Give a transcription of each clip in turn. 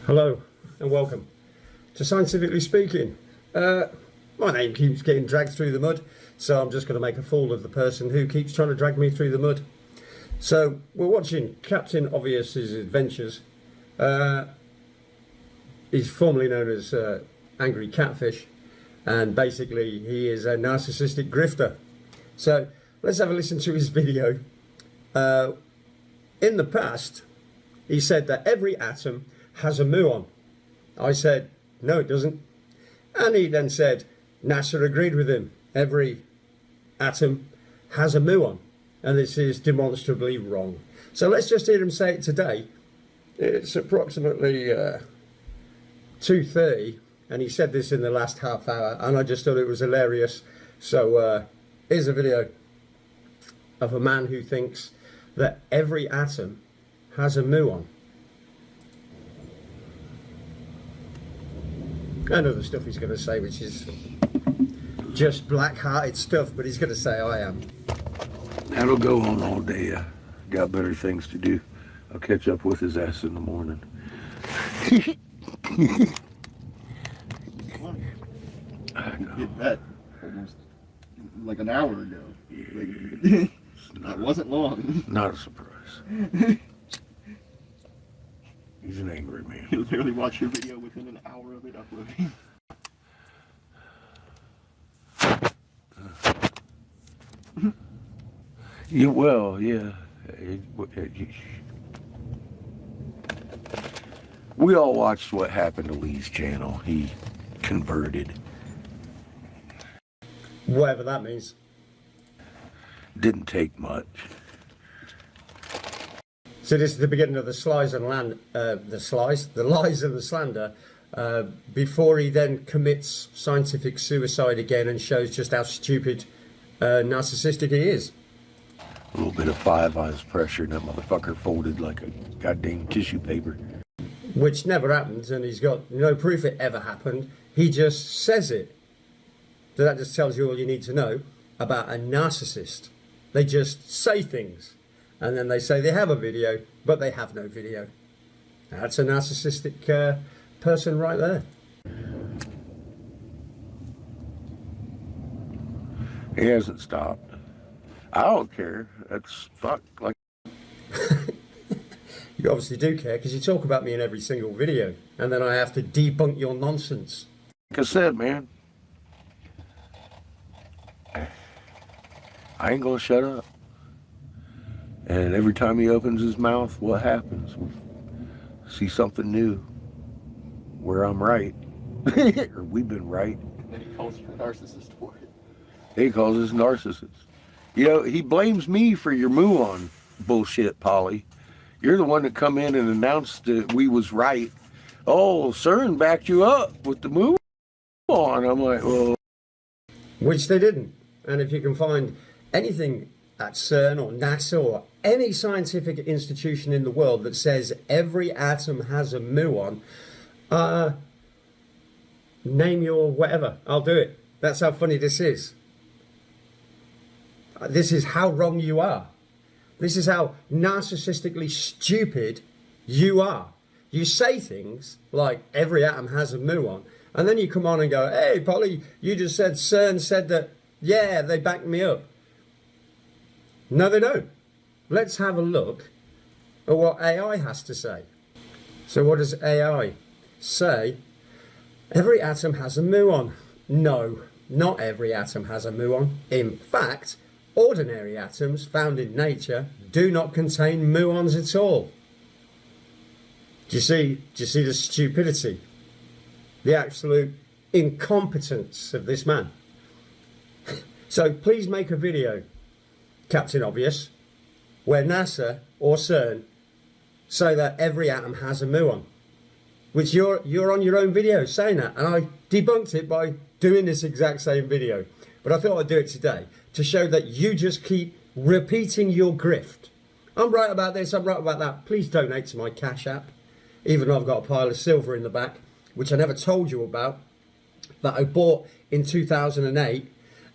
Hello and welcome to Scientifically Speaking. My name keeps getting dragged through the mud, so I'm just going to make a fool of the person who keeps trying to drag me through the mud. So we're watching Captain Obvious's adventures. He's formerly known as Angry Catfish, and basically he is a narcissistic grifter. So let's have a listen to his video. In the past, he said that every atom has a muon. I said, no, it doesn't. And he then said, NASA agreed with him. Every atom has a muon. And this is demonstrably wrong. So let's just hear him say it today. It's approximately 2:30, and he said this in the last half hour, and I just thought it was hilarious. So here's a video of a man who thinks that every atom has a muon. And other stuff he's going to say, which is just black-hearted stuff, but he's going to say, I am. That'll go on all day. Got better things to do. I'll catch up with his ass in the morning. Get that almost like an hour ago. Yeah, That wasn't long. not a surprise. He's an angry man. You'll literally watch your video within an hour of it uploading. Yeah, well, yeah. We all watched what happened to Lee's channel. He converted. Whatever that means. Didn't take much. So this is the beginning of the lies and the slander, before he then commits scientific suicide again and shows just how stupid, narcissistic he is. A little bit of Five Eyes pressure and that motherfucker folded like a goddamn tissue paper. Which never happened, and he's got no proof it ever happened. He just says it. So that just tells you all you need to know about a narcissist. They just say things, and then they say they have a video, but they have no video. That's a narcissistic person right there. He hasn't stopped. I don't care. That's fuck. Like, You obviously do care, because you talk about me in every single video, and then I have to debunk your nonsense. like I said, man, I ain't gonna shut up. And every time he opens his mouth, what happens? We see something new where I'm right. Or we've been right. And then he calls you a narcissist for it. He calls us narcissists. You know, he blames me for your Muon bullshit, Polly. You're the one that come in and announced that we was right. Oh, CERN backed you up with the Muon. I'm like, well. Which they didn't. And if you can find anything at CERN or NASA or any scientific institution in the world that says every atom has a muon, name your whatever. I'll do it. That's how funny this is. This is how wrong you are. This is how narcissistically stupid you are. You say things like every atom has a muon, and then you come on and go, hey, Polly, you just said CERN said that, yeah, they backed me up. No, they don't. Let's have a look at what AI has to say. So what does AI say? Every atom has a muon. No, not every atom has a muon. In fact, ordinary atoms found in nature do not contain muons at all. Do you see the stupidity? The absolute incompetence of this man. So please make a video, Captain Obvious, where NASA or CERN say that every atom has a muon. Which you're on your own video saying that, and I debunked it by doing this exact same video. But I thought I'd do it today to show that you just keep repeating your grift. I'm right about this, I'm right about that. Please donate to my Cash App, even though I've got a pile of silver in the back, which I never told you about, that I bought in 2008.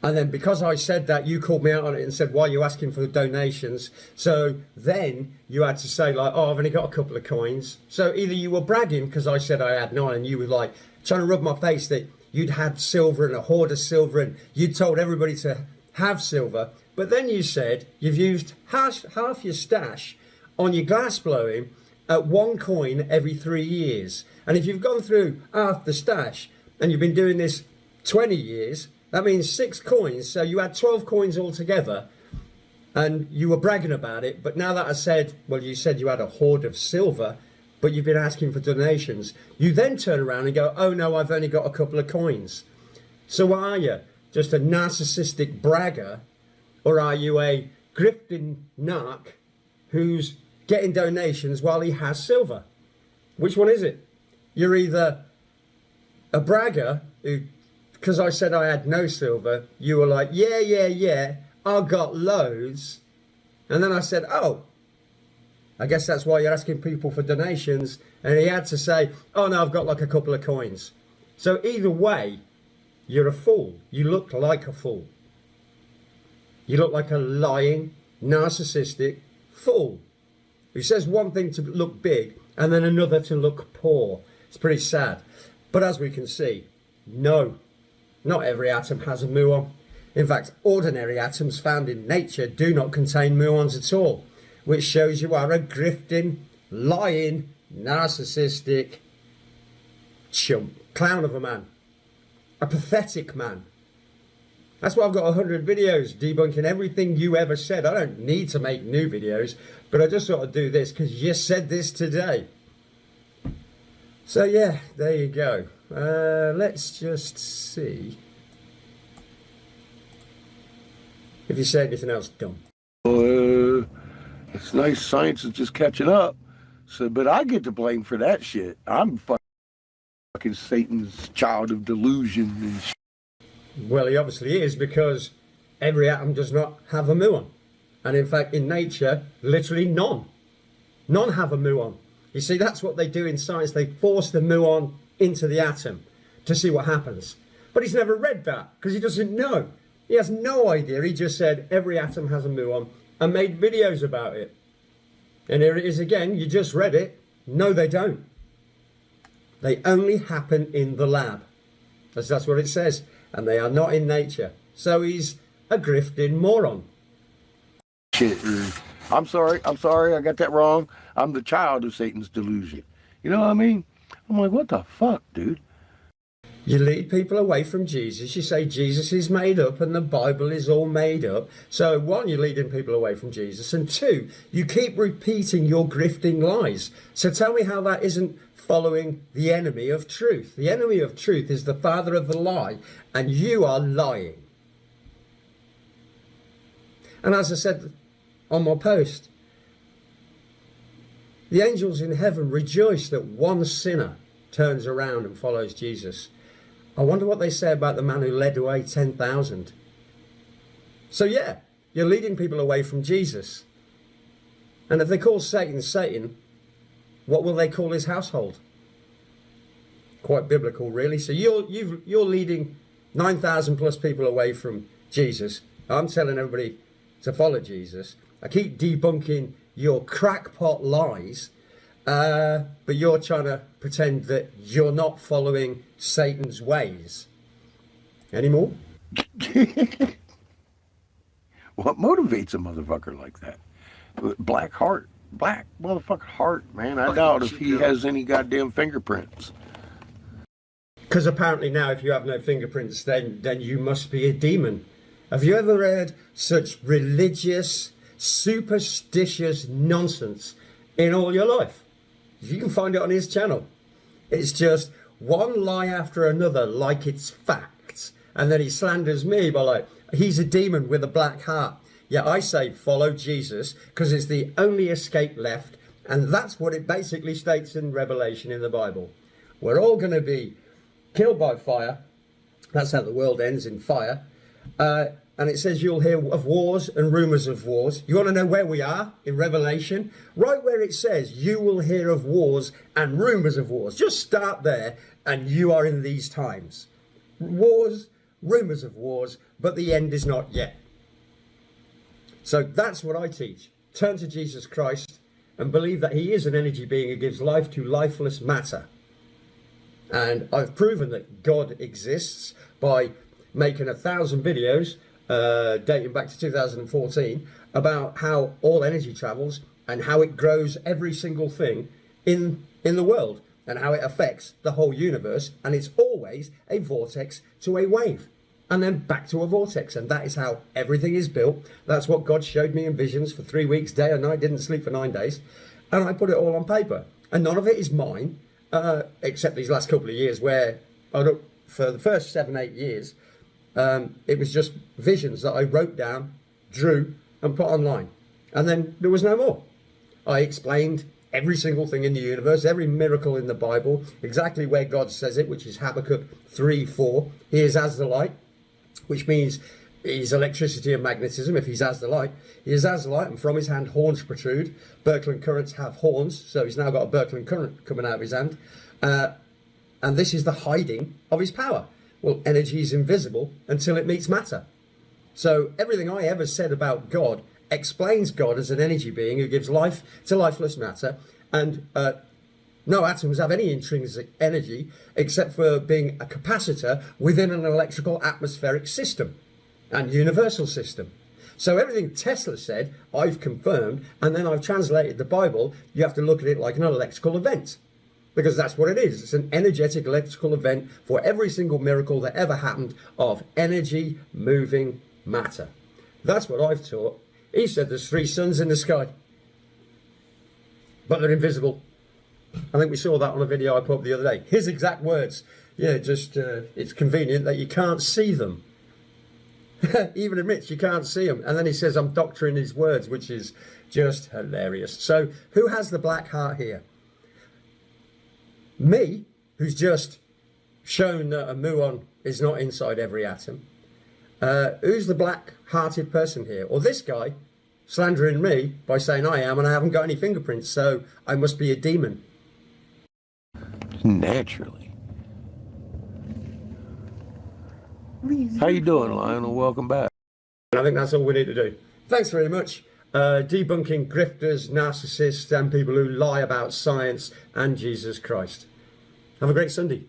And then because I said that, you called me out on it and said, why are you asking for donations? So then you had to say like, oh, I've only got a couple of coins. So either you were bragging because I said I had 9 and you were like trying to rub my face that you'd had silver and a hoard of silver and you'd told everybody to have silver. But then you said you've used half your stash on your glass blowing at 1 coin every 3 years. And if you've gone through half the stash and you've been doing this 20 years, that means 6 coins. So you had 12 coins altogether and you were bragging about it. But now that I said, well, you said you had a hoard of silver, but you've been asking for donations. You then turn around and go, oh no, I've only got a couple of coins. So what are you? Just a narcissistic bragger? Or are you a grifting narc who's getting donations while he has silver? Which one is it? You're either a bragger who, because I said I had no silver, you were like, yeah, I got loads. And then I said, oh, I guess that's why you're asking people for donations. And he had to say, oh no, I've got like a couple of coins. So either way, you're a fool. You look like a fool. You look like a lying, narcissistic fool who says one thing to look big and then another to look poor. It's pretty sad. But as we can see, no, not every atom has a muon. In fact, ordinary atoms found in nature do not contain muons at all, which shows you are a grifting, lying, narcissistic chump, clown of a man, a pathetic man. That's why I've got 100 videos debunking everything you ever said. I don't need to make new videos, but I just thought I'd do this because you said this today. So yeah, there you go. Let's just see if you say anything else dumb. It's nice science is just catching up. So, but I get to blame for that shit. I'm fucking Satan's child of delusion and shit. Well, he obviously is, because every atom does not have a muon. And in fact, in nature, literally none. None have a muon. You see, that's what they do in science. They force the muon into the atom to see what happens. But he's never read that because he doesn't know. He has no idea. He just said every atom has a muon and made videos about it. And here it is again. You just read it. No, they don't. They only happen in the lab. That's what it says. And they are not in nature. So he's a grifting moron. Shit. I'm sorry, I got that wrong. I'm the child of Satan's delusion. You know what I mean? I'm like, what the fuck, dude? You lead people away from Jesus. You say Jesus is made up and the Bible is all made up. So one, you're leading people away from Jesus. And two, you keep repeating your grifting lies. So tell me how that isn't following the enemy of truth. The enemy of truth is the father of the lie, and you are lying. And as I said on my post, the angels in heaven rejoice that one sinner turns around and follows Jesus. I wonder what they say about the man who led away 10,000. So yeah, you're leading people away from Jesus. And if they call Satan Satan, what will they call his household? Quite biblical, really. So you're leading 9,000 plus people away from Jesus. I'm telling everybody to follow Jesus. I keep debunking your crackpot lies, but you're trying to pretend that you're not following Satan's ways. Any more? What motivates a motherfucker like that? Black motherfucker heart, man. I doubt if he has any goddamn fingerprints. Because apparently now, if you have no fingerprints, then you must be a demon. Have you ever heard such religious, superstitious nonsense in all your life? You can find it on his channel. It's just one lie after another, like it's facts. And then he slanders me by like, he's a demon with a black heart. Yeah, I say follow Jesus because it's the only escape left. And that's what it basically states in Revelation in the Bible. We're all going to be killed by fire. That's how the world ends, in fire. And it says you'll hear of wars and rumors of wars. You want to know where we are in Revelation? Right where it says you will hear of wars and rumors of wars. Just start there and you are in these times. Wars, rumors of wars, but the end is not yet. So that's what I teach. Turn to Jesus Christ and believe that he is an energy being who gives life to lifeless matter. And I've proven that God exists by making 1,000 videos dating back to 2014 about how all energy travels and how it grows every single thing in the world and how it affects the whole universe, and it's always a vortex to a wave and then back to a vortex, and that is how everything is built. That's what God showed me in visions for 3 weeks, day and night, didn't sleep for 9 days, and I put it all on paper, and none of it is mine, except these last couple of years where for the first 7-8 years it was just visions that I wrote down, drew and put online, and then there was no more. I explained every single thing in the universe, every miracle in the Bible, exactly where God says it, which is Habakkuk 3:4. He is as the light, which means he's electricity and magnetism. If he's as the light, he is as the light, and from his hand horns protrude. Birkeland currents have horns, so he's now got a Birkeland current coming out of his hand. And this is the hiding of his power. Well, energy is invisible until it meets matter. So everything I ever said about God explains God as an energy being who gives life to lifeless matter, and no atoms have any intrinsic energy except for being a capacitor within an electrical atmospheric system and universal system. So everything Tesla said, I've confirmed, and then I've translated the Bible. You have to look at it like an electrical event, because that's what it is. It's an energetic electrical event for every single miracle that ever happened of energy moving matter. That's what I've taught. He said there's 3 suns in the sky, but they're invisible. I think we saw that on a video I put up the other day. His exact words. Yeah, just it's convenient that you can't see them. He even admits you can't see them. And then he says I'm doctoring his words, which is just hilarious. So who has the black heart here? Me, who's just shown that a muon is not inside every atom. Who's the black-hearted person here? Or this guy slandering me by saying I am, and I haven't got any fingerprints, so I must be a demon. Naturally. How you doing, Lionel? Welcome back. And I think that's all we need to do. Thanks very much. Debunking grifters, narcissists, and people who lie about science and Jesus Christ. Have a great Sunday.